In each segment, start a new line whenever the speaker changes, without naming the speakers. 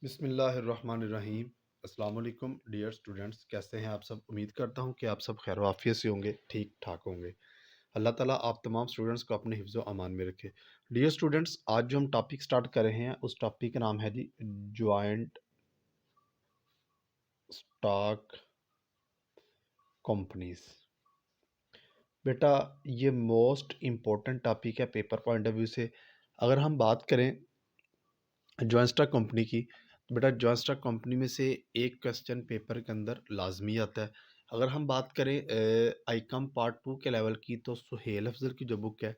बिस्मिल्लाहिर्रहमानिर्रहीम। अस्सलाम वालेकुम डियर स्टूडेंट्स, कैसे हैं आप सब। उम्मीद करता हूं कि आप सब खैर वाफियत से होंगे, ठीक ठाक होंगे। अल्लाह ताला आप तमाम स्टूडेंट्स को अपने हिफ्ज़ व अमान में रखे। डियर स्टूडेंट्स, आज जो हम टॉपिक स्टार्ट कर रहे हैं उस टॉपिक का नाम है जी जॉइंट स्टॉक कंपनीज। बेटा ये मोस्ट इम्पोर्टेंट टॉपिक है पेपर पॉइंट ऑफ व्यू से। अगर हम बात करें जॉइंट स्टॉक कंपनी की, तो बेटा जॉइंट स्टॉक कंपनी में से एक क्वेश्चन पेपर के अंदर लाजमी आता है। अगर हम बात करें आईकम पार्ट 2 के लेवल की, तो सुहेल अफजल की जो बुक है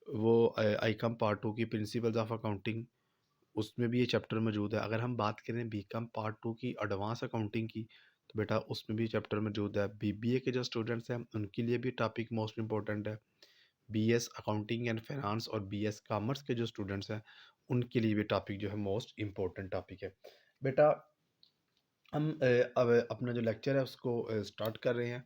वो आईकम पार्ट 2 की प्रिंसिपल्स ऑफ अकाउंटिंग, उसमें भी ये चैप्टर मौजूद है। अगर हम बात करें बीकॉम पार्ट 2 की एडवांस अकाउंटिंग की, तो बेटा उसमें भी चैप्टर मौजूद है। बीबीए के जो स्टूडेंट्स हैं उनके लिए भी टॉपिक मोस्ट इंपॉर्टेंट है। बीएस अकाउंटिंग एंड फाइनेंस और बीएस कॉमर्स के जो स्टूडेंट्स हैं उनके लिए भी टॉपिक जो है मोस्ट इम्पोर्टेंट टॉपिक है। बेटा हम अब अपना जो लेक्चर है उसको स्टार्ट कर रहे हैं।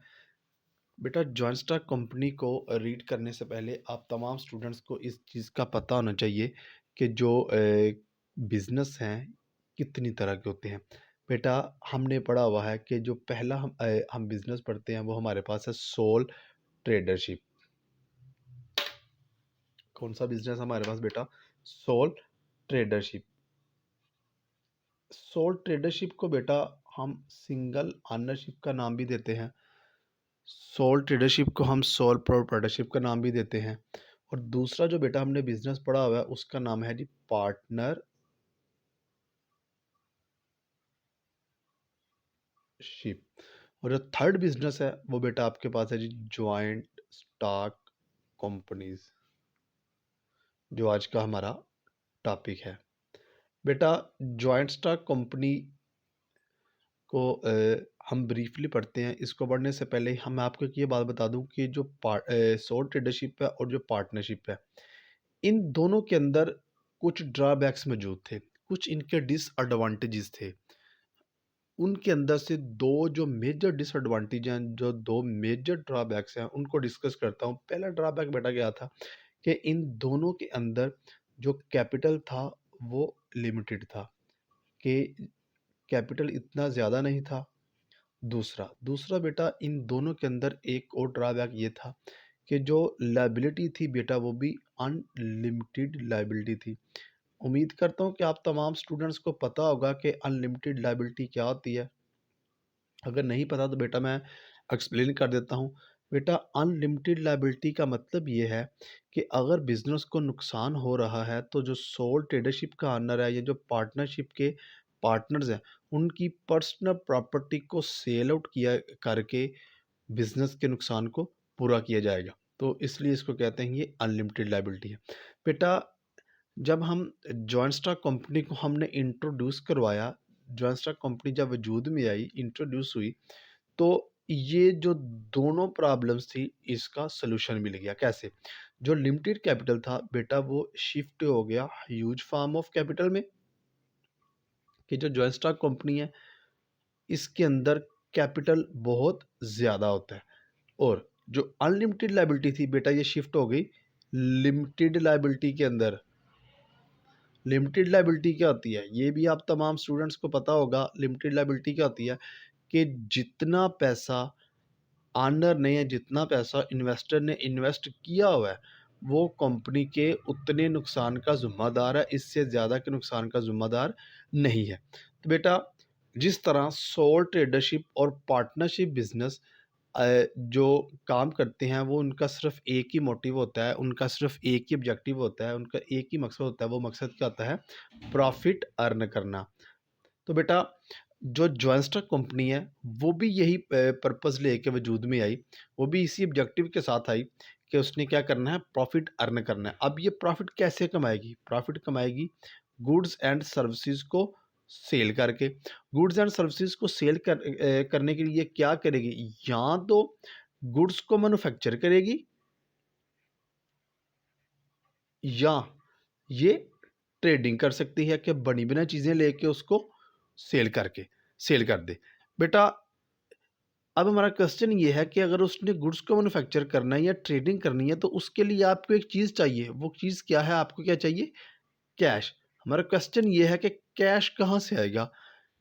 बेटा जॉइंट स्टॉक कंपनी को रीड करने से पहले आप तमाम स्टूडेंट्स को इस चीज़ का पता होना चाहिए कि जो बिज़नेस हैं कितनी तरह के होते हैं। बेटा हमने पढ़ा हुआ है कि जो पहला हम बिज़नेस पढ़ते हैं वो हमारे पास है सोल ट्रेडरशिप। कौन सा बिजनेस हमारे पास बेटा? Soul tradership. सोल ट्रेडरशिप को बेटा हम सिंगल ऑनरशिप का नाम भी देते हैं। सोल ट्रेडरशिप को हम सोल प्रोप्राइटरशिप का नाम भी देते हैं। और दूसरा जो बेटा हमने बिजनेस पढ़ा हुआ है उसका नाम है जी पार्टनरशिप। और जो थर्ड बिजनेस है वो बेटा आपके पास है जी ज्वाइंट स्टॉक कंपनीज, जो आज का हमारा टॉपिक है। बेटा ज्वाइंट स्टॉक कंपनी को हम ब्रीफली पढ़ते हैं। इसको पढ़ने से पहले हम आपको ये बात बता दूं कि जो सोल ट्रेडरशिप है और जो पार्टनरशिप है, इन दोनों के अंदर कुछ ड्रॉबैक्स मौजूद थे, कुछ इनके डिसएडवांटेजेस थे। उनके अंदर से दो जो मेजर डिसएडवांटेज हैं, जो दो मेजर ड्रॉबैक्स हैं, उनको डिस्कस करता हूँ। पहला ड्रॉबैक बेटा क्या था कि इन दोनों के अंदर जो कैपिटल था वो लिमिटेड था, कि कैपिटल इतना ज़्यादा नहीं था। दूसरा दूसरा बेटा इन दोनों के अंदर एक और ड्रॉबैक ये था कि जो लाइबिलिटी थी बेटा वो भी अनलिमिटेड लाइबिलिटी थी। उम्मीद करता हूँ कि आप तमाम स्टूडेंट्स को पता होगा कि अनलिमिटेड लाइबिलिटी क्या होती है। अगर नहीं पता तो बेटा मैं एक्सप्लेन कर देता हूँ। बेटा अनलिमिटेड लाइबिलिटी का मतलब ये है कि अगर बिजनेस को नुकसान हो रहा है तो जो सोल ट्रेडरशिप का ऑनर है या जो पार्टनरशिप के पार्टनर्स हैं उनकी पर्सनल प्रॉपर्टी को सेल आउट किया करके बिजनेस के नुकसान को पूरा किया जाएगा। तो इसलिए इसको कहते हैं ये अनलिमिटेड लाइबिलिटी है। बेटा जब हम जॉइंट स्टॉक कंपनी को हमने इंट्रोड्यूस करवाया, जॉइंट स्टॉक कंपनी जब वजूद में आई, इंट्रोड्यूस हुई, तो ये जो दोनों प्रॉब्लम्स थी इसका सलूशन मिल गया। कैसे? जो लिमिटेड कैपिटल था बेटा वो शिफ्ट हो गया ह्यूज फॉर्म ऑफ कैपिटल में, कि जो जॉइंट स्टॉक कंपनी है इसके अंदर कैपिटल बहुत ज़्यादा होता है। और जो अनलिमिटेड लाइबिलिटी थी बेटा ये शिफ्ट हो गई लिमिटेड लाइबिलिटी के अंदर। लिमिटेड लाइबिलिटी क्या होती है ये भी आप तमाम स्टूडेंट्स को पता होगा। लिमिटेड लाइबिलिटी क्या होती है कि जितना पैसा ऑनर ने या जितना पैसा इन्वेस्टर ने इन्वेस्ट किया हुआ है वो कंपनी के उतने नुकसान का ज़िम्मेदार है, इससे ज़्यादा के नुकसान का ज़िम्मेदार नहीं है। तो बेटा जिस तरह सोल ट्रेडरशिप और पार्टनरशिप बिजनेस जो काम करते हैं वो उनका सिर्फ एक ही मोटिव होता है, उनका सिर्फ एक ही ऑब्जेक्टिव होता है, उनका एक ही मकसद होता है। वो मकसद क्या होता है? प्रॉफिट अर्न करना। तो बेटा जो जॉइंट स्टॉक कंपनी है वो भी यही पर्पस लेके वजूद में आई, वो भी इसी ऑब्जेक्टिव के साथ आई कि उसने क्या करना है? प्रॉफिट अर्न करना है। अब ये प्रॉफिट कैसे कमाएगी? प्रॉफिट कमाएगी गुड्स एंड सर्विसेज को सेल करके। गुड्स एंड सर्विसेज को सेल करने के लिए क्या करेगी? या तो गुड्स को मैन्युफैक्चर करेगी या ये ट्रेडिंग कर सकती है कि बनी बनाई चीज़ें लेके उसको सेल कर दे। बेटा अब हमारा क्वेश्चन ये है कि अगर उसने गुड्स को मैन्युफैक्चर करना है या ट्रेडिंग करनी है तो उसके लिए आपको एक चीज़ चाहिए। वो चीज़ क्या है? आपको क्या चाहिए? कैश। हमारा क्वेश्चन ये है कि कैश कहाँ से आएगा?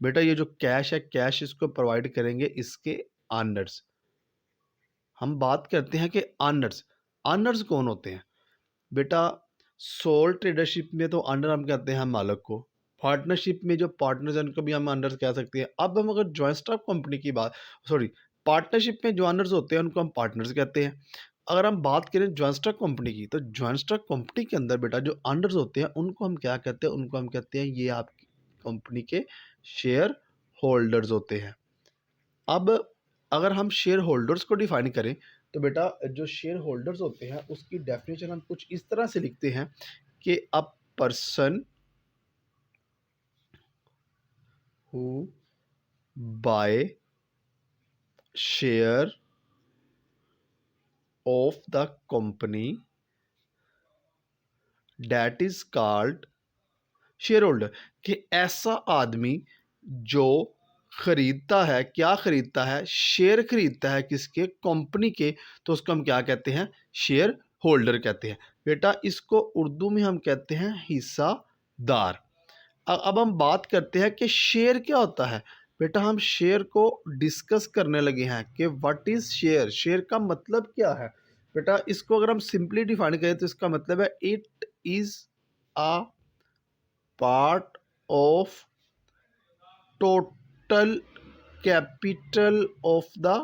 बेटा ये जो कैश है, कैश इसको प्रोवाइड करेंगे इसके ओनर्स। हम बात करते हैं कि ओनर्स, ओनर्स कौन होते हैं? बेटा सोल ट्रेडरशिप में तो अंडर हम कहते हैं मालिक को, पार्टनरशिप में जो पार्टनर्स हैं उनको भी हम अंडर कह सकते हैं। अब हम अगर जॉइंट स्टॉक कंपनी की बात, सॉरी, पार्टनरशिप में जो अनर्स होते हैं उनको हम पार्टनर्स कहते हैं। अगर हम बात करें जॉइंट स्टॉक कंपनी की, तो जॉइंट स्टॉक कंपनी के अंदर बेटा जो अनर्स होते हैं उनको हम क्या कहते हैं? उनको हम कहते हैं ये आपकी कंपनी के शेयर होल्डर्स होते हैं। अब अगर हम शेयर होल्डर्स को डिफाइन करें, तो बेटा जो शेयर होल्डर्स होते हैं उसकी डेफिनेशन हम कुछ इस तरह से लिखते हैं कि a person who buy share of the company that is called shareholder. कि ऐसा आदमी जो खरीदता है, क्या खरीदता है? शेयर खरीदता है किसके? कंपनी के। तो उसको हम क्या कहते हैं? शेयर होल्डर कहते हैं। बेटा इसको उर्दू में हम कहते हैं हिस्सादार। अब हम बात करते हैं कि शेयर क्या होता है। बेटा हम शेयर को डिस्कस करने लगे हैं कि व्हाट इज शेयर, शेयर का मतलब क्या है। बेटा इसको अगर हम सिंपली डिफाइन करें तो इसका मतलब है it is a part of total capital of the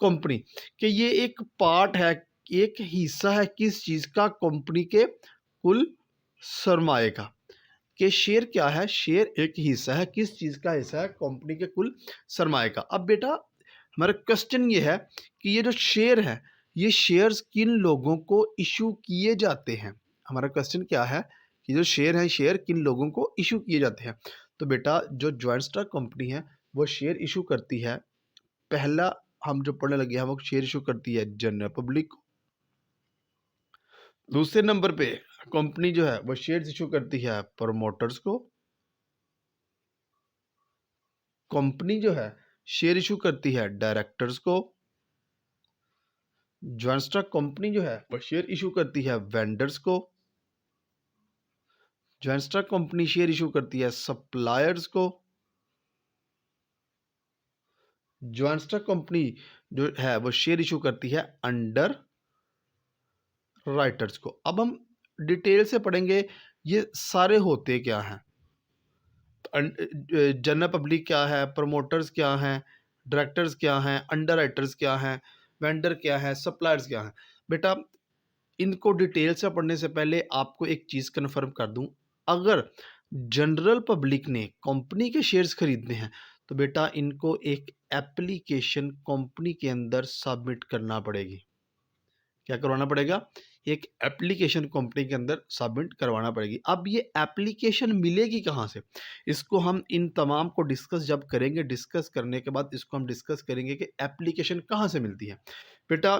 company. कि ये एक पार्ट है, एक हिस्सा है किस चीज का? कंपनी के कुल सरमाए का। कि शेयर क्या है? शेयर एक हिस्सा है, किस चीज का हिस्सा है? कंपनी के कुल सरमाए का। अब बेटा हमारा क्वेश्चन ये है कि ये जो शेयर है, ये शेयर्स किन लोगों को इशू किए जाते हैं? हमारा क्वेश्चन क्या है कि जो शेयर है, शेयर किन लोगों को इशू किए जाते हैं? तो बेटा जो ज्वाइंट स्टॉक कंपनी है वो शेयर इशू करती है, पहला हम जो पढ़ने लगे हैं वो शेयर इशू करती है जनरल पब्लिक को। दूसरे नंबर पे कंपनी जो है वो शेयर इशू करती है प्रमोटर्स को। कंपनी जो है शेयर इशू करती है डायरेक्टर्स को। ज्वाइंट स्टॉक कंपनी जो है वो शेयर इशू करती है वेंडर्स को। Joint stock company share issue करती है सप्लायर्स को। ज्वाइंट स्टॉक कंपनी जो है वो शेयर इशू करती है अंडर राइटर्स को। अब हम डिटेल से पढ़ेंगे ये सारे होते क्या हैं। जनरल पब्लिक क्या है, प्रमोटर्स क्या हैं, डायरेक्टर्स क्या हैं, अंडर राइटर्स क्या हैं, वेंडर क्या है, सप्लायर्स क्या हैं। बेटा इनको डिटेल से पढ़ने से पहले आपको एक चीज़ कन्फर्म कर दूं, अगर जनरल पब्लिक ने कंपनी के शेयर्स खरीदने हैं तो बेटा इनको एक एप्लीकेशन कंपनी के अंदर सबमिट करना पड़ेगी। क्या करवाना पड़ेगा? एक एप्लीकेशन कंपनी के अंदर सबमिट करवाना पड़ेगी। अब ये एप्लीकेशन मिलेगी कहाँ से? इसको हम इन तमाम को डिस्कस जब करेंगे, डिस्कस करने के बाद इसको हम डिस्कस करेंगे कि एप्लीकेशन कहाँ से मिलती है। बेटा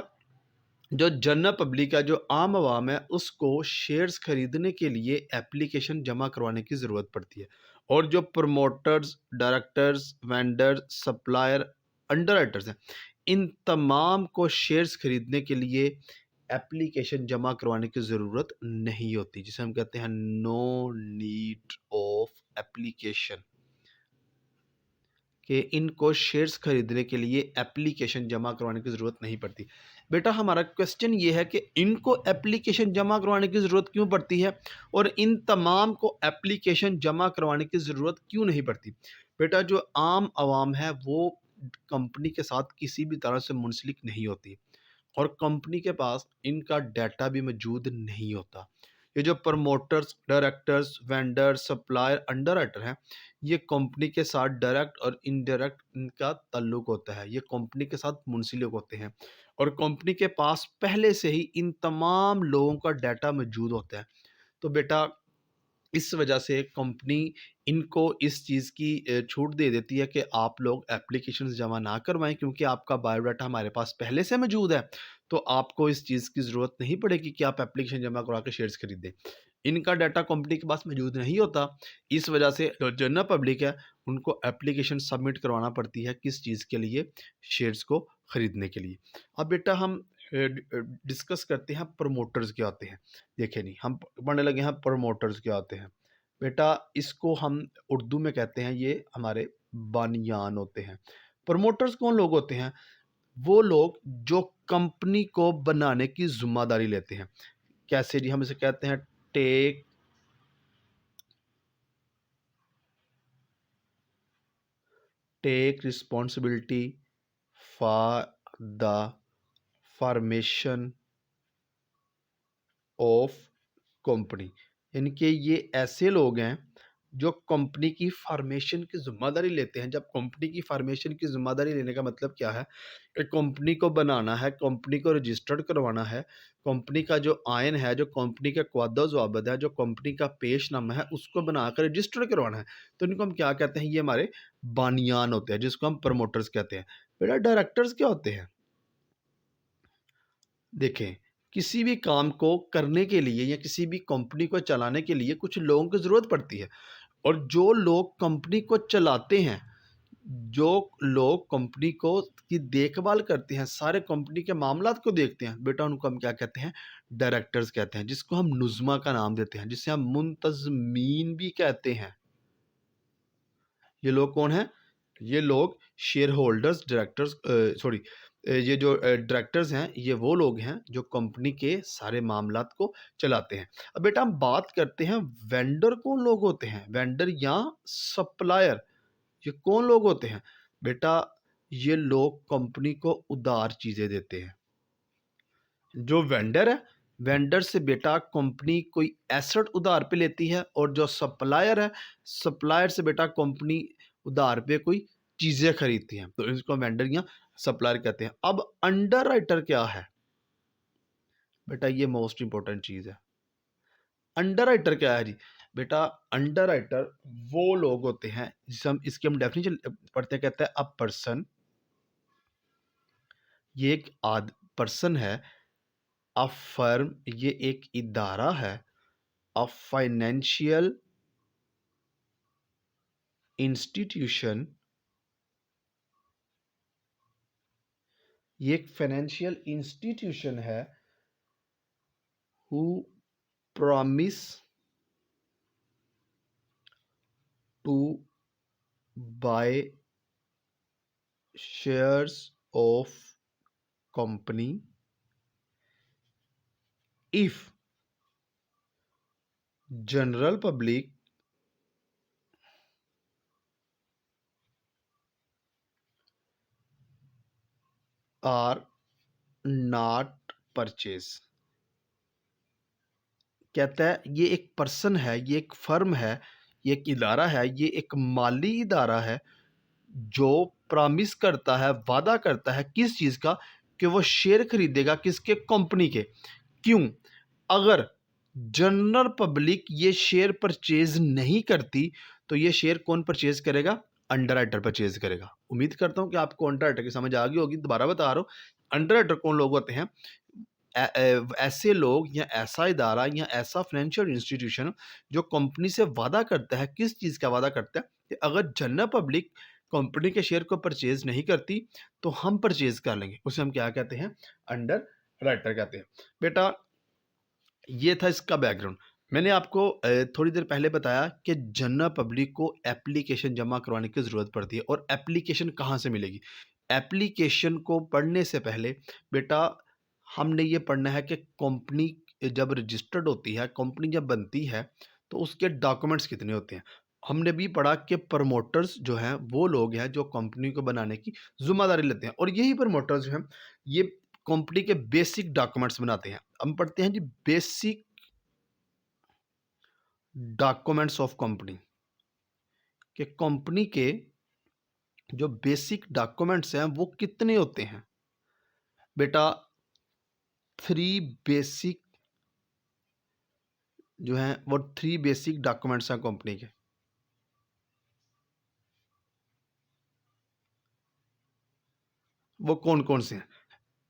जो जनरल पब्लिक है, जो आम आवाम है, उसको शेयर्स खरीदने के लिए एप्लीकेशन जमा करवाने की ज़रूरत पड़ती है। और जो promoters, directors, vendor, supplier, under writers हैं, इन तमाम को शेयर्स खरीदने के लिए एप्लीकेशन जमा करवाने की ज़रूरत नहीं होती, जिसे हम कहते हैं नो नीड ऑफ एप्लीकेशन। कि इनको शेयर्स खरीदने के लिए एप्लीकेशन जमा करवाने की ज़रूरत नहीं पड़ती। बेटा हमारा क्वेश्चन ये है कि इनको एप्लीकेशन जमा करवाने की ज़रूरत क्यों पड़ती है और इन तमाम को एप्लीकेशन जमा करवाने की ज़रूरत क्यों नहीं पड़ती? बेटा जो आम आवाम है वो कंपनी के साथ किसी भी तरह से मुंसलिक नहीं होती और कंपनी के पास इनका डाटा भी मौजूद नहीं होता। ये जो promoters, directors, vendor, supplier, under writer हैं, ये कंपनी के साथ डायरेक्ट और इनडायरेक्ट इनका ताल्लुक होता है। ये कंपनी के साथ मुंसलिक होते हैं और कंपनी के पास पहले से ही इन तमाम लोगों का डाटा मौजूद होता है। तो बेटा इस वजह से कंपनी इनको इस चीज़ की छूट दे देती है कि आप लोग एप्लीकेशंस जमा ना करवाएं, क्योंकि आपका बायोडाटा हमारे पास पहले से मौजूद है। तो आपको इस चीज़ की ज़रूरत नहीं पड़ेगी कि आप एप्लीकेशन जमा करवा के शेयर्स खरीदें। इनका डाटा कंपनी के पास मौजूद नहीं होता। इस वजह से जो जनरल पब्लिक है उनको एप्लीकेशन सबमिट करवाना पड़ती है, किस चीज़ के लिए? शेयर्स को खरीदने के लिए। अब बेटा हम डिस्कस करते हैं प्रमोटर्स क्या होते हैं। देखिए नहीं, हम पढ़ने लगे हैं प्रमोटर्स क्या होते हैं। बेटा इसको हम उर्दू में कहते हैं, ये हमारे बानियान होते हैं। प्रमोटर्स कौन लोग होते हैं? वो लोग जो कंपनी को बनाने की ज़िम्मेदारी लेते हैं। कैसे जी? हम इसे कहते हैं take responsibility for the formation of company. यानी कि ये ऐसे लोग हैं जो कंपनी की फॉर्मेशन की ज़िम्मेदारी लेते हैं। जब कंपनी की फॉर्मेशन की ज़िम्मेदारी लेने का मतलब क्या है कि कंपनी को बनाना है, कंपनी को रजिस्टर्ड करवाना है, कंपनी का जो आयन है, जो कंपनी का क़वादा ज़वाबित है, जो कंपनी का पेशनामा है, उसको बनाकर रजिस्टर करवाना है। तो इनको हम क्या कहते हैं? ये हमारे बानियान होते हैं, जिसको हम प्रमोटर्स कहते हैं। बेटा डायरेक्टर्स क्या होते हैं? देखें, किसी भी काम को करने के लिए या किसी भी कंपनी को चलाने के लिए कुछ लोगों की ज़रूरत पड़ती है, और जो लोग कंपनी को चलाते हैं, जो लोग कंपनी को की देखभाल करते हैं, सारे कंपनी के मामलात को देखते हैं, बेटा उनको हम क्या कहते हैं? डायरेक्टर्स कहते हैं, जिसको हम नुज़्मा का नाम देते हैं, जिसे हम मुंतज़मीन भी कहते हैं। ये लोग कौन हैं? ये लोग शेयर होल्डर्स, डायरेक्टर्स, सॉरी, ये जो डायरेक्टर्स हैं, ये वो लोग हैं जो कंपनी के सारे मामलात को चलाते हैं। अब बेटा हम बात करते हैं वेंडर कौन लोग होते हैं? वेंडर या सप्लायर, ये कौन लोग होते हैं? बेटा ये लोग कंपनी को उधार चीज़ें देते हैं। जो वेंडर है, वेंडर से बेटा कंपनी कोई एसेट उधार पे लेती है, और जो सप्लायर है, सप्लायर से बेटा कंपनी उधार पे कोई चीज़ें खरीदती हैं। तो इसको वेंडर या सप्लायर कहते हैं। अब अंडरराइटर क्या है? बेटा ये मोस्ट इंपॉर्टेंट चीज़ है। अंडरराइटर क्या है जी? बेटा अंडरराइटर वो लोग होते हैं जिसे हम इसकी हम डेफिनेशन पढ़ते हैं, कहते हैं अ पर्सन, ये एक पर्सन है, अ फर्म ये एक इदारा है, अ फाइनेंशियल इंस्टीट्यूशन ये एक फाइनेंशियल इंस्टीट्यूशन है, who promise to buy shares of company if general public are not purchase. कहता है ये एक पर्सन है, ये एक फर्म है, ये एक इदारा है, ये एक माली इदारा है जो प्रॉमिस करता है, वादा करता है किस चीज़ का? कि वो शेयर खरीदेगा किसके? कंपनी के। क्यों? अगर जनरल पब्लिक ये शेयर परचेज नहीं करती तो ये शेयर कौन परचेज करेगा? अंडरराइटर परचेज करेगा। उम्मीद करता हूं कि आपको अंडरराइटर की समझ आ गई होगी। दोबारा बता रहा हूं, अंडरराइटर कौन लोग होते हैं? ऐसे लोग या ऐसा इदारा या ऐसा फाइनेंशियल इंस्टीट्यूशन जो कंपनी से वादा करता है, किस चीज़ का वादा करता है? कि अगर जनरल पब्लिक कंपनी के शेयर को परचेज नहीं करती तो हम परचेज कर लेंगे। उसे हम क्या कहते हैं? अंडर राइटर कहते हैं। बेटा ये था इसका बैकग्राउंड। मैंने आपको थोड़ी देर पहले बताया कि जनरल पब्लिक को एप्लीकेशन जमा करवाने की ज़रूरत पड़ती है, और एप्लीकेशन कहाँ से मिलेगी? एप्लीकेशन को पढ़ने से पहले बेटा हमने ये पढ़ना है कि कंपनी जब रजिस्टर्ड होती है, कंपनी जब बनती है, तो उसके डॉक्यूमेंट्स कितने होते हैं। हमने भी पढ़ा कि प्रमोटर्स जो हैं वो लोग हैं जो कंपनी को बनाने की जिम्मेदारी लेते हैं, और यही प्रमोटर्स जो हैं ये कंपनी के बेसिक डॉक्यूमेंट्स बनाते हैं। हम पढ़ते हैं जी बेसिक डॉक्यूमेंट्स ऑफ कंपनी, कि कंपनी के जो बेसिक डॉक्यूमेंट्स हैं वो कितने होते हैं? बेटा 3 बेसिक जो हैं वो 3 बेसिक डॉक्यूमेंट्स हैं कंपनी के। वो कौन-कौन से हैं?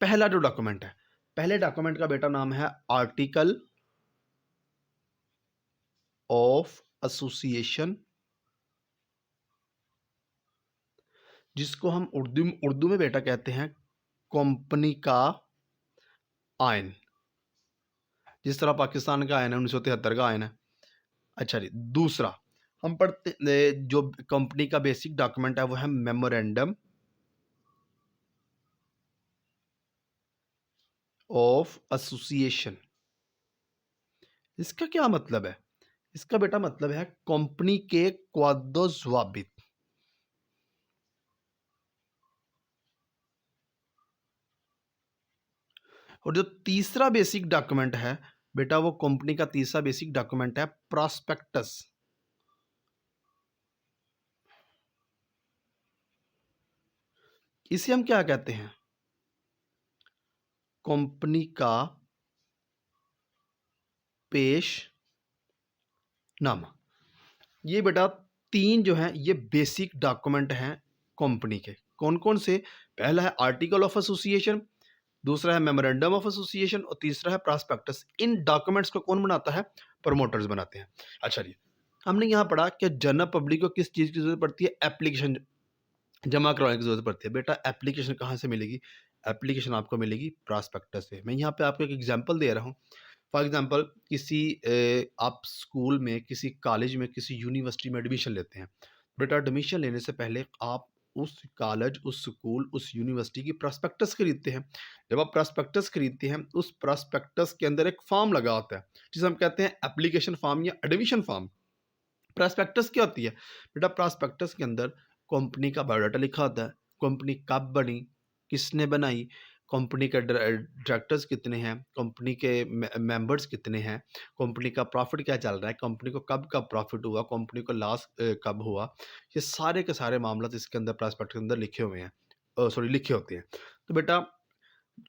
पहला जो डॉक्यूमेंट है, पहले डॉक्यूमेंट का बेटा नाम है आर्टिकल ऑफ एसोसिएशन, जिसको हम उर्दू में बेटा कहते हैं कंपनी का आइन। जिस तरह पाकिस्तान का आइन है, 1973 का आइन है, अच्छा जी, दूसरा हम पढ़ते जो कंपनी का बेसिक डॉक्यूमेंट है वो है मेमोरेंडम ऑफ एसोसिएशन। इसका क्या मतलब है? इसका बेटा मतलब है कंपनी के क्वादो ज़वाबित। और जो तीसरा बेसिक डॉक्यूमेंट है बेटा, वो कंपनी का तीसरा बेसिक डॉक्यूमेंट है प्रॉस्पेक्टस। इसे हम क्या कहते हैं? कंपनी का पेशनामा। ये बेटा तीन जो है ये बेसिक डॉक्यूमेंट हैं कंपनी के। कौन कौन से? पहला है आर्टिकल ऑफ एसोसिएशन, दूसरा है मेमोरेंडम ऑफ एसोसिएशन और तीसरा है प्रॉस्पेक्टस। इन डॉक्यूमेंट्स को कौन बनाता है? प्रमोटर्स बनाते हैं। अच्छा जी, हमने यहाँ पढ़ा कि जनरल पब्लिक को किस चीज़ की जरूरत पड़ती है? एप्लीकेशन जमा करवाने की जरूरत पड़ती है। बेटा एप्लीकेशन कहाँ से मिलेगी? एप्लीकेशन आपको मिलेगी प्रॉस्पेक्टस से। मैं यहाँ पे आपको एक एग्जांपल दे रहा हूँ। फॉर एग्जांपल किसी आप स्कूल में, किसी कॉलेज में, किसी यूनिवर्सिटी में एडमिशन लेते हैं। बेटा एडमिशन लेने से पहले आप उस कॉलेज, उस स्कूल, उस यूनिवर्सिटी की प्रॉस्पेक्टस खरीदते हैं। जब आप प्रॉस्पेक्टस खरीदते हैं, उस प्रॉस्पेक्टस के अंदर एक फॉर्म लगा होता है जिसे हम कहते हैं एप्लीकेशन फॉर्म या एडमिशन फॉर्म। प्रॉस्पेक्टस क्या होती है? बेटा प्रॉस्पेक्टस के अंदर कंपनी का बायोडाटा लिखा होता है, कंपनी कब बनी, किसने बनाई, कंपनी के डायरेक्टर्स कितने हैं, कंपनी के मेंबर्स कितने हैं, कंपनी का प्रॉफिट क्या चल रहा है, कंपनी को कब कब प्रॉफिट हुआ, कंपनी को लॉस कब हुआ। ये सारे के सारे मामला इसके अंदर प्रॉस्पेक्ट के अंदर लिखे हुए हैं, सॉरी लिखे होते हैं। तो बेटा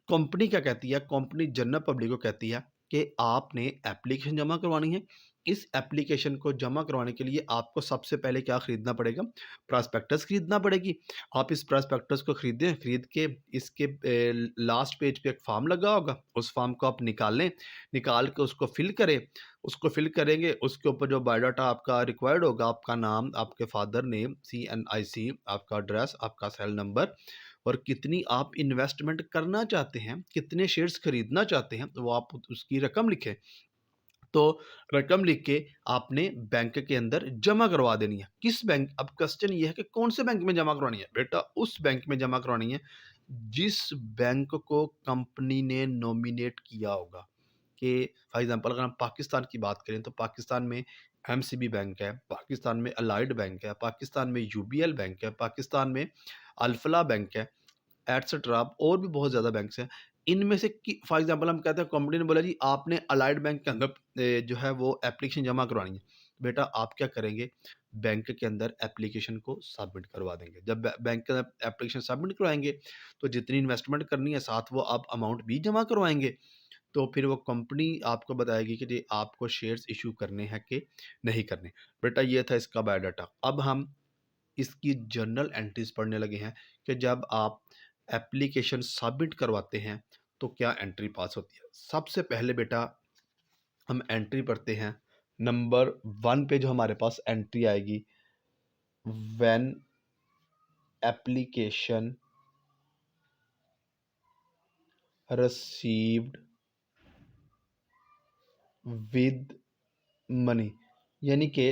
कंपनी क्या कहती है? कंपनी जनरल पब्लिक को कहती है कि आपने एप्लीकेशन जमा करवानी है। इस एप्लीकेशन को जमा करवाने के लिए आपको सबसे पहले क्या खरीदना पड़ेगा? प्रॉस्पेक्टस खरीदना पड़ेगी। आप इस प्रॉस्पेक्टस को खरीदें, खरीद के इसके लास्ट पेज पे एक फॉर्म लगा होगा, उस फॉर्म को आप निकाल लें, निकाल के उसको फिल करें। उसको फिल करेंगे, उसके ऊपर जो बायोडाटा आपका रिक्वायर्ड होगा, आपका नाम, आपके फादर नेम, CNIC, आपका एड्रेस, आपका सेल नंबर और कितनी आप इन्वेस्टमेंट करना चाहते हैं, कितने शेयर्स खरीदना चाहते हैं, तो वो आप उसकी रकम लिखें। तो रकम लिख के आपने बैंक के अंदर जमा करवा देनी है। किस बैंक? अब क्वेश्चन ये है कि कौन से बैंक में जमा करवानी है? बेटा उस बैंक में जमा करवानी है जिस बैंक को कंपनी ने नॉमिनेट किया होगा। कि फॉर एग्जांपल अगर हम पाकिस्तान की बात करें तो पाकिस्तान में MCB बैंक है, पाकिस्तान में अलाइड बैंक है, पाकिस्तान में UBL बैंक है, पाकिस्तान में अल्फला बैंक है, एटसेट्रा और भी बहुत ज़्यादा बैंक्स हैं। इनमें से कि फॉर एग्जांपल हम कहते हैं कंपनी ने बोला जी आपने अलाइड बैंक के अंदर जो है वो एप्लीकेशन जमा करवानी है। बेटा आप क्या करेंगे? बैंक के अंदर एप्लीकेशन को सबमिट करवा देंगे। जब बैंक के अंदर एप्लीकेशन सबमिट करवाएँगे तो जितनी इन्वेस्टमेंट करनी है साथ वो आप अमाउंट भी जमा करवाएँगे। तो फिर वो कंपनी आपको बताएगी कि जी आपको शेयर्स इश्यू करने हैं कि नहीं करने। बेटा ये था इसका बायोडाटा। अब हम इसकी जर्नल एंट्रीज पढ़ने लगे हैं कि जब आप एप्लीकेशन सबमिट करवाते हैं तो क्या एंट्री पास होती है। सबसे पहले बेटा हम एंट्री पढ़ते हैं। नंबर 1 पे जो हमारे पास एंट्री आएगी, when application received with money, यानी कि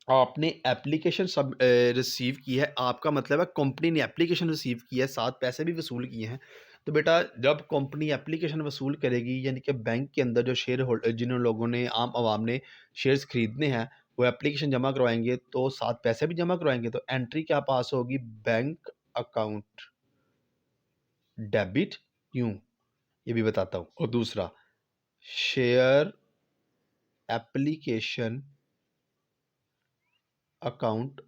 आपने एप्लीकेशन सब रिसीव की है, आपका मतलब है कंपनी ने एप्लीकेशन रिसीव की है, साथ पैसे भी वसूल किए हैं। तो बेटा जब कंपनी एप्लीकेशन वसूल करेगी यानी कि बैंक के अंदर जो शेयर होल्डर, जिन लोगों ने, आम आवाम ने शेयर्स खरीदने हैं, वो एप्लीकेशन जमा करवाएंगे तो साथ पैसे भी जमा करवाएंगे। तो एंट्री क्या पास होगी? Bank account debit. क्यों? ये भी बताता हूँ। और दूसरा, शेयर एप्लीकेशन अकाउंट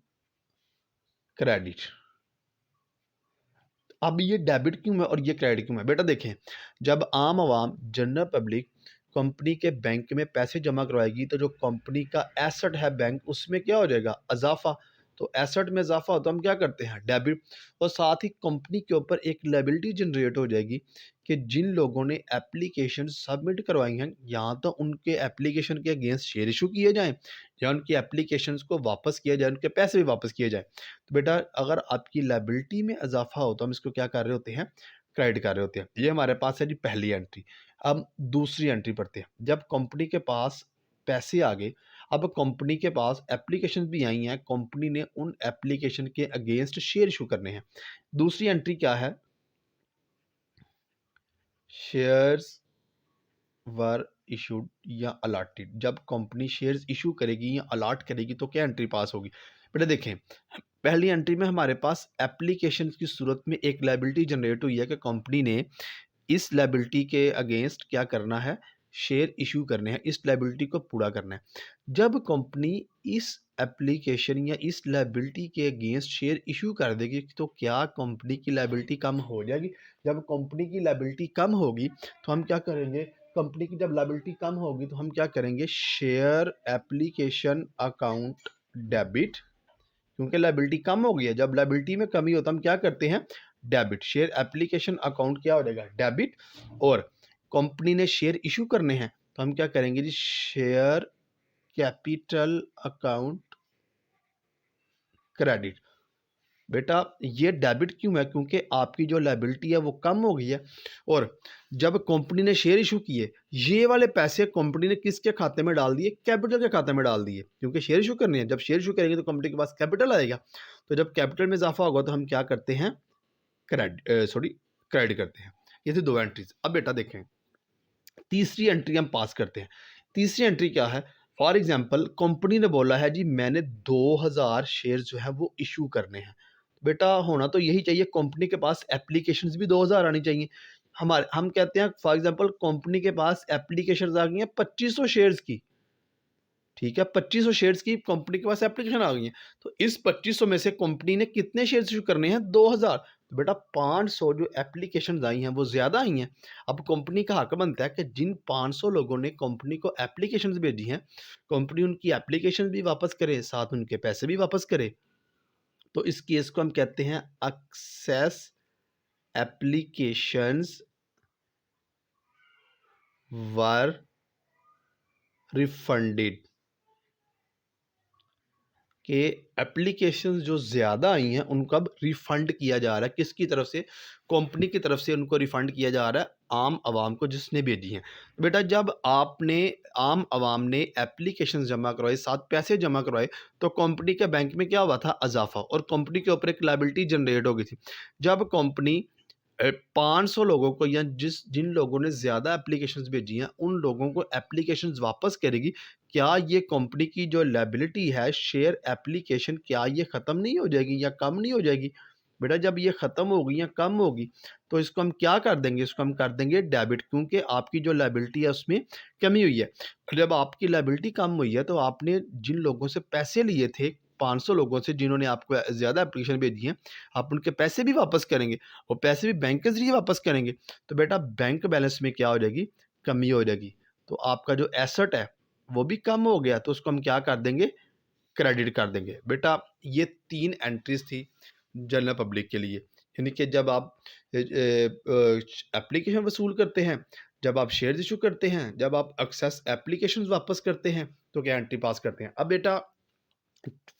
क्रेडिट। अब ये डेबिट क्यों है और ये क्रेडिट क्यों है? बेटा देखें, जब आम आवाम, जनरल पब्लिक कंपनी के बैंक में पैसे जमा करवाएगी तो जो कंपनी का एसेट है बैंक, उसमें क्या हो जाएगा? इजाफा। तो एसेट में इजाफा हो तो हम क्या करते हैं? डेबिट। और साथ ही कंपनी के ऊपर एक लायबिलिटी जनरेट हो जाएगी कि जिन लोगों ने एप्लीकेशन सबमिट करवाई हैं, यहाँ तो उनके एप्लीकेशन के अगेंस्ट शेयर इशू किए जाएं या उनकी एप्लीकेशंस को वापस किया जाए, उनके पैसे भी वापस किए जाएं। तो बेटा अगर आपकी लायबिलिटी में इजाफा हो तो हम इसको क्या कर रहे होते हैं? क्रेडिट कर रहे होते हैं। ये हमारे पास है जी पहली एंट्री। अब दूसरी एंट्री पढ़ते हैं। जब कंपनी के पास पैसे आ गए, अब कंपनी के पास एप्लीकेशन भी आई हैं, कंपनी ने उन एप्लीकेशन के अगेंस्ट शेयर इशू करने हैं। दूसरी एंट्री क्या है, शेयर्स वर इशूड या अलॉटेड। जब कंपनी शेयर्स इशू करेगी या अलॉट करेगी तो क्या एंट्री पास होगी। बेटा देखें, पहली एंट्री में हमारे पास एप्लीकेशन की सूरत में एक लायबिलिटी जनरेट हुई है कि कंपनी ने इस लायबिलिटी के अगेंस्ट क्या करना है, शेयर इशू करने हैं, इस लायबिलिटी को पूरा करना है। जब कंपनी इस एप्लीकेशन या इस लायबिलिटी के अगेंस्ट शेयर इशू कर देगी तो क्या कंपनी की लायबिलिटी कम हो जाएगी। जब कंपनी की लायबिलिटी कम होगी तो हम क्या करेंगे, कंपनी की जब लायबिलिटी कम होगी तो हम क्या करेंगे, शेयर एप्लीकेशन अकाउंट डेबिट, क्योंकि लायबिलिटी कम हो गई है। जब लायबिलिटी में कमी होता है हम क्या करते हैं, डेबिट। शेयर एप्लीकेशन अकाउंट क्या हो जाएगा, डेबिट। और कंपनी ने शेयर इशू करने हैं तो हम क्या करेंगे जी, शेयर कैपिटल अकाउंट क्रेडिट। बेटा ये डेबिट क्यों है, क्योंकि आपकी जो लायबिलिटी है वो कम हो गई है। और जब कंपनी ने शेयर इशू किए, ये वाले पैसे कंपनी ने किसके खाते में डाल दिए, कैपिटल के खाते में डाल दिए, क्योंकि शेयर इशू करनी है। जब शेयर इशू करेंगे तो कंपनी के पास कैपिटल आएगा, तो जब कैपिटल में इजाफा होगा तो हम क्या करते हैं, क्रेडिट करते हैं। ये थी दो एंट्रीज। अब बेटा देखें, तीसरी एंट्री हम पास करते हैं। तीसरी एंट्री क्या है, फॉर एग्जाम्पल कंपनी ने बोला है जी मैंने 2000 शेयर जो है वो इशू करने हैं। बेटा होना तो यही चाहिए, कंपनी के पास एप्लीकेशंस भी 2000 आनी चाहिए। हम कहते हैं फॉर एग्जांपल कंपनी के पास एप्लीकेशंस आ गई हैं 2500 शेयर्स की, ठीक है, 2500 शेयर्स की कंपनी के पास एप्लीकेशन आ गई है। तो इस 2500 में से कंपनी ने कितने शेयर्स इशू करने हैं, 2000। तो बेटा 500 जो एप्लीकेशन आई हैं वो ज़्यादा आई हैं। अब कंपनी का हक बनता है कि जिन 500 लोगों ने कंपनी को एप्लीकेशन भेजी हैं, कंपनी उनकी एप्लीकेशन भी वापस करे, साथ उनके पैसे भी वापस करे। तो इस केस को हम कहते हैं एक्सेस एप्लीकेशंस वर रिफंडेड, के एप्लीकेशंस जो ज़्यादा आई हैं उनको अब रिफ़ंड किया जा रहा है। किसकी तरफ से, कंपनी की तरफ से उनको रिफ़ंड किया जा रहा है आम आवाम को जिसने भेजी हैं। तो बेटा जब आपने आम आवाम ने एप्लीकेशंस जमा करवाए, साथ पैसे जमा करवाए, तो कंपनी के बैंक में क्या हुआ था, इजाफा, और कंपनी के ऊपर एक लायबिलिटी जनरेट हो गई थी। जब कंपनी 500 लोगों को या जिन लोगों ने ज़्यादा एप्लीकेशंस भेजी हैं उन लोगों को एप्लीकेशंस वापस करेगी, क्या ये कंपनी की जो लायबिलिटी है शेयर एप्लीकेशन, क्या ये ख़त्म नहीं हो जाएगी या कम नहीं हो जाएगी। बेटा जब ये ख़त्म होगी या कम होगी तो इसको हम क्या कर देंगे, इसको हम कर देंगे डेबिट, क्योंकि आपकी जो लायबिलिटी है उसमें कमी हुई है। जब आपकी लायबिलिटी कम हुई है तो आपने जिन लोगों से पैसे लिए थे, 500 लोगों से जिन्होंने आपको ज़्यादा एप्लीकेशन भेजी हैं, आप उनके पैसे भी वापस करेंगे, वो पैसे भी बैंक के ज़रिए वापस करेंगे। तो बेटा बैंक बैलेंस में क्या हो जाएगी, कमी हो जाएगी। तो आपका जो एसेट है वो भी कम हो गया, तो उसको हम क्या कर देंगे, क्रेडिट कर देंगे। बेटा ये 3 एंट्रीज़ थी जनरल पब्लिक के लिए, यानी कि जब आप एप्लीकेशन वसूल करते हैं, जब आप शेयर्स इशू करते हैं, जब आप एक्सेस एप्लीकेशंस वापस करते हैं, तो क्या एंट्री पास करते हैं। अब बेटा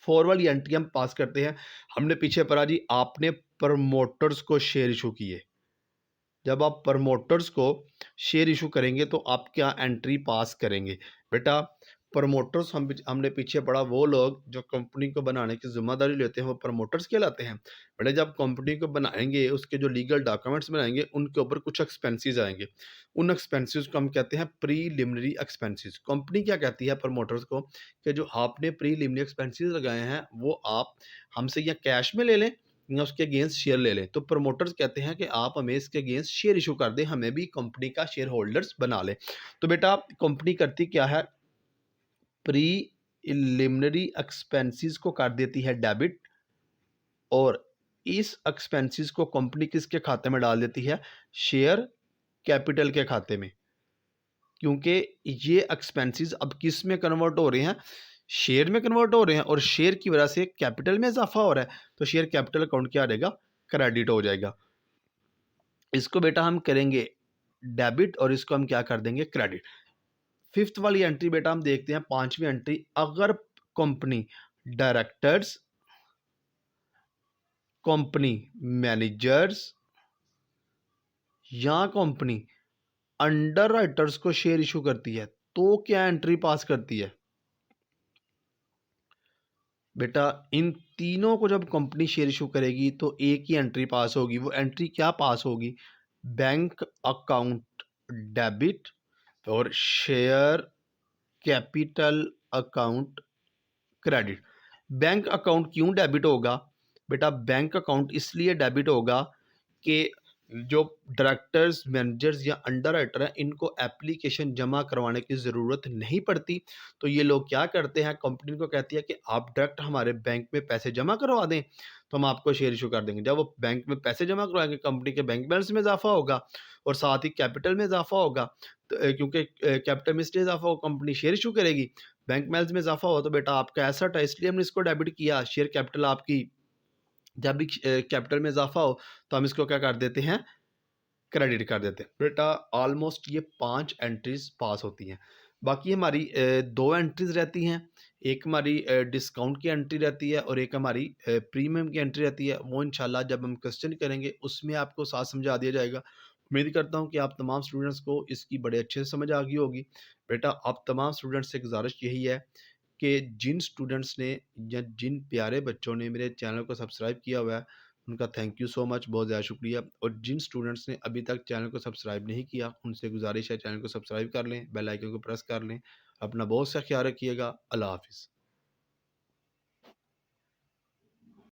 4 वाली एंट्री हम पास करते हैं। हमने पीछे पढ़ा जी, आपने प्रमोटर्स को शेयर इशू किए। जब आप प्रमोटर्स को शेयर इशू करेंगे तो आप क्या एंट्री पास करेंगे। बेटा प्रमोटर्स हमने पीछे पढ़ा, वो लोग जो कंपनी को बनाने की जिम्मेदारी लेते हैं वो प्रमोटर्स कहलाते हैं। बेटा जब कंपनी को बनाएंगे, उसके जो लीगल डॉक्यूमेंट्स बनाएंगे, उनके ऊपर कुछ एक्सपेंसेस आएंगे। उन एक्सपेंसेस को हम कहते हैं प्रीलिमिनरी एक्सपेंसेस। कंपनी क्या कहती है प्रमोटर्स को कि जो आपने प्रीलिमिनरी एक्सपेंसेस लगाए हैं वो आप हमसे या कैश में ले लें या उसके अगेंस्ट शेयर ले लें। तो प्रमोटर्स कहते हैं कि आप हमें इसके अगेंस्ट शेयर इशू कर दें, हमें भी कंपनी का शेयर होल्डर्स बना लें। तो बेटा कंपनी करती क्या है, प्रीलिमिनरी एक्सपेंसेस को कर देती है डेबिट, और इस एक्सपेंसेस को कंपनी किसके खाते में डाल देती है, शेयर कैपिटल के खाते में। क्योंकि ये एक्सपेंसेस अब किस में कन्वर्ट हो रहे हैं, शेयर में कन्वर्ट हो रहे हैं, और शेयर की वजह से कैपिटल में इजाफा हो रहा है, तो शेयर कैपिटल अकाउंट क्या आ जाएगा, क्रेडिट हो जाएगा। इसको बेटा हम करेंगे डेबिट और इसको हम क्या कर देंगे, क्रेडिट। 5th वाली एंट्री बेटा हम देखते हैं, 5वीं एंट्री, अगर कंपनी डायरेक्टर्स, कंपनी मैनेजर्स या कंपनी अंडर राइटर्स को शेयर इशू करती है तो क्या एंट्री पास करती है। बेटा इन तीनों को जब कंपनी शेयर इशू करेगी तो एक ही एंट्री पास होगी। वो एंट्री क्या पास होगी? बैंक अकाउंट डेबिट और share capital account credit. Bank account क्यों डेबिट होगा? बेटा बैंक अकाउंट इसलिए डेबिट होगा कि जो डायरेक्टर्स, मैनेजर्स या अंडर राइटर हैं, इनको एप्लीकेशन जमा करवाने की ज़रूरत नहीं पड़ती। तो ये लोग क्या करते हैं, कंपनी को कहती है कि आप डायरेक्ट हमारे बैंक में पैसे जमा करवा दें, तो हम आपको शेयर इशू कर देंगे। जब वो बैंक में पैसे जमा करवाएंगे, कंपनी के बैंक बैलेंस में इजाफा होगा और साथ ही कैपिटल में इजाफा होगा। तो क्योंकि कैपिटल में इसलिए इजाफा होगा, कंपनी शेयर इशू करेगी, बैंक बैलेंस में इजाफा हुआ तो बेटा आपका एसेट है, इसलिए हमने इसको डेबिट किया। शेयर कैपिटल आपकी, जब भी कैपिटल में इजाफा हो तो हम इसको क्या कर देते हैं, क्रेडिट कर देते हैं। बेटा ऑलमोस्ट ये 5 एंट्रीज पास होती हैं। बाकी हमारी 2 एंट्रीज रहती हैं। एक हमारी डिस्काउंट की एंट्री रहती है और एक हमारी प्रीमियम की एंट्री रहती है। वो इंशाल्लाह जब हम क्वेश्चन करेंगे उसमें आपको साथ समझा दिया जाएगा। उम्मीद करता हूँ कि आप तमाम स्टूडेंट्स को इसकी बड़े अच्छे से समझ आ गई होगी। बेटा आप तमाम स्टूडेंट्स से गुजारिश यही है कि जिन स्टूडेंट्स ने या जिन प्यारे बच्चों ने मेरे चैनल को सब्सक्राइब किया हुआ है, उनका थैंक यू सो मच, बहुत ज़्यादा शुक्रिया। और जिन स्टूडेंट्स ने अभी तक चैनल को सब्सक्राइब नहीं किया, उनसे गुजारिश है चैनल को सब्सक्राइब कर लें, बेल आइकन को प्रेस कर लें। अपना बहुत सा ख्याल रखिएगा। अल्लाह हाफ़िज़।